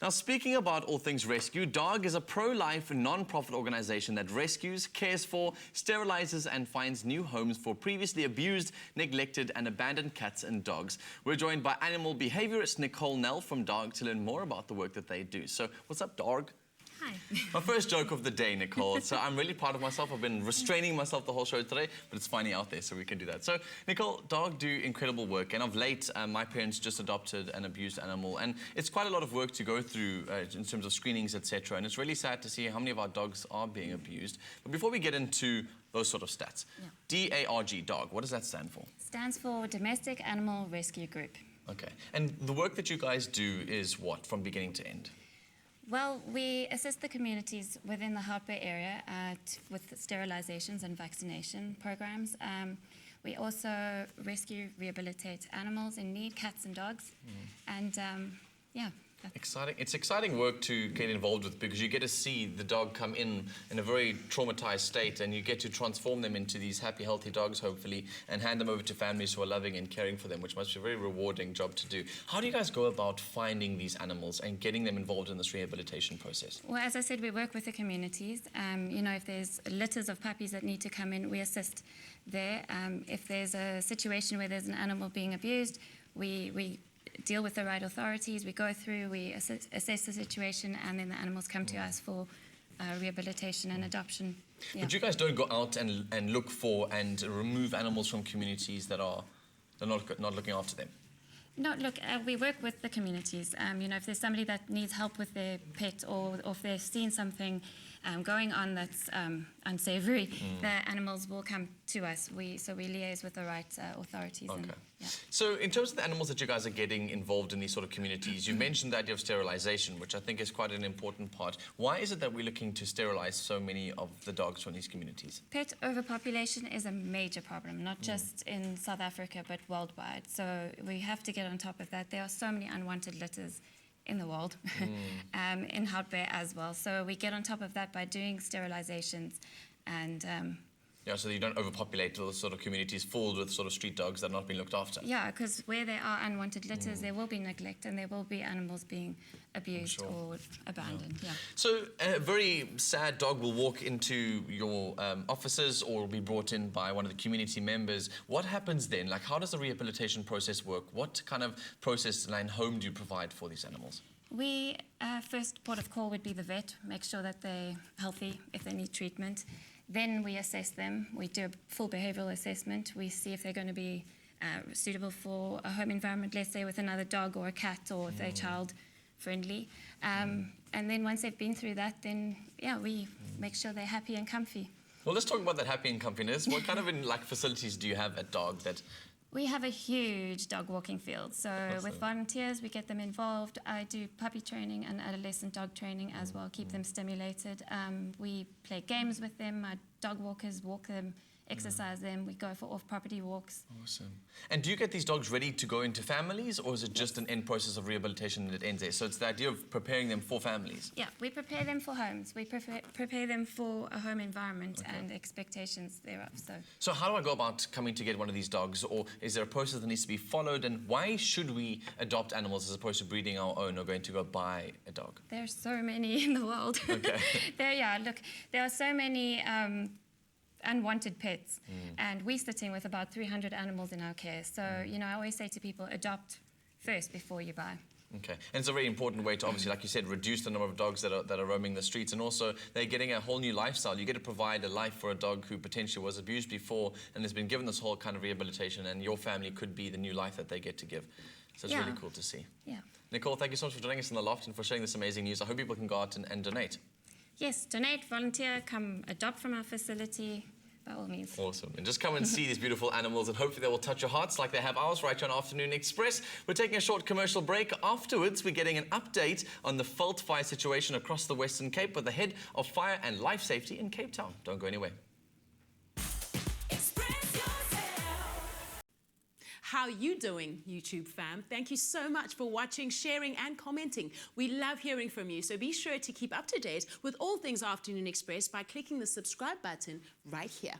Now, speaking about all things rescue, DARG is a pro-life, non-profit organization that rescues, cares for, sterilizes and finds new homes for previously abused, neglected and abandoned cats and dogs. We're joined by animal behaviorist Nicole Nel from DARG to learn more about the work that they do. So, what's up, DARG? Hi. My first joke of the day, Nicole. So I'm really proud of myself. I've been restraining myself the whole show today, but it's finally out there, so we can do that. So, Nicole, DARG do incredible work, and of late, my parents just adopted an abused animal, and it's quite a lot of work to go through in terms of screenings, etc. And it's really sad to see how many of our dogs are being abused. But before we get into those sort of stats, DARG, DARG, what does that stand for? Stands for Domestic Animal Rescue Group. Okay. And the work that you guys do is what, from beginning to end? Well, we assist the communities within the Houtbay area with sterilizations and vaccination programs. We also rescue, rehabilitate animals in need, cats and dogs. And yeah. Exciting. It's exciting work to get involved with because you get to see the dog come in a very traumatized state, and you get to transform them into these happy, healthy dogs, hopefully, and hand them over to families who are loving and caring for them, which must be a very rewarding job to do. How do you guys go about finding these animals and getting them involved in this rehabilitation process? Well, as I said, we work with the communities. You know, if there's litters of puppies that need to come in, we assist there. If there's a situation where there's an animal being abused, we deal with the right authorities, we go through, we assess the situation, and then the animals come to us for rehabilitation and adoption. Yeah. But you guys don't go out and look for and remove animals from communities that are not looking after them? No, look, we work with the communities. You know, if there's somebody that needs help with their pet, or if they've seen something going on that's unsavory, the animals will come to us. So we liaise with the right authorities. Okay. And, yeah. So in terms of the animals that you guys are getting involved in these sort of communities, you mentioned the idea of sterilization, which I think is quite an important part. Why is it that we're looking to sterilize so many of the dogs from these communities? Pet overpopulation is a major problem, not just in South Africa, but worldwide. So we have to get on top of that. There are so many unwanted litters in the world, in Houtbay as well. So we get on top of that by doing sterilizations and yeah, so you don't overpopulate those sort of communities filled with sort of street dogs that are not being looked after. Yeah, because where there are unwanted litters, there will be neglect and there will be animals being abused or abandoned. Yeah. So a very sad dog will walk into your offices or will be brought in by one of the community members. What happens then? Like, how does the rehabilitation process work? What kind of process and home do you provide for these animals? We, first port of call would be the vet, make sure that they're healthy if they need treatment. Then we assess them. We do a full behavioural assessment. We see if they're going to be suitable for a home environment, let's say with another dog or a cat, or if they're child friendly. And then once they've been through that, then yeah, we make sure they're happy and comfy. Well, let's talk about that happy and comfiness. What kind of facilities do you have at DARG that... We have a huge dog walking field. So with volunteers, we get them involved. I do puppy training and adolescent dog training as well, keep them stimulated. We play games with them. My dog walkers walk them, exercise them. We go for off-property walks. Awesome. And do you get these dogs ready to go into families, or is it just an end process of rehabilitation that ends there? So it's the idea of preparing them for families? Yeah, we prepare them for homes. We prepare them for a home environment and expectations thereof. So how do I go about coming to get one of these dogs, or is there a process that needs to be followed, and why should we adopt animals as opposed to breeding our own or going to go buy a dog? There's so many in the world. Okay. There are so many unwanted pets, and we're sitting with about 300 animals in our care. So, you know, I always say to people, adopt first before you buy. Okay, and it's a very important way to, obviously, like you said, reduce the number of dogs that are roaming the streets, and also they're getting a whole new lifestyle. You get to provide a life for a dog who potentially was abused before and has been given this whole kind of rehabilitation, and your family could be the new life that they get to give. So it's really cool to see. Yeah. Nicole, thank you so much for joining us in the loft and for sharing this amazing news. I hope people can go out and donate. Yes, donate, volunteer, come adopt from our facility. By all means. Awesome. And just come and see these beautiful animals, and hopefully they will touch your hearts like they have ours right here on Afternoon Express. We're taking a short commercial break. Afterwards, we're getting an update on the fault fire situation across the Western Cape with the head of fire and life safety in Cape Town. Don't go anywhere. How you doing, YouTube fam? Thank you so much for watching, sharing and commenting. We love hearing from you, so be sure to keep up to date with all things Afternoon Express by clicking the subscribe button right here.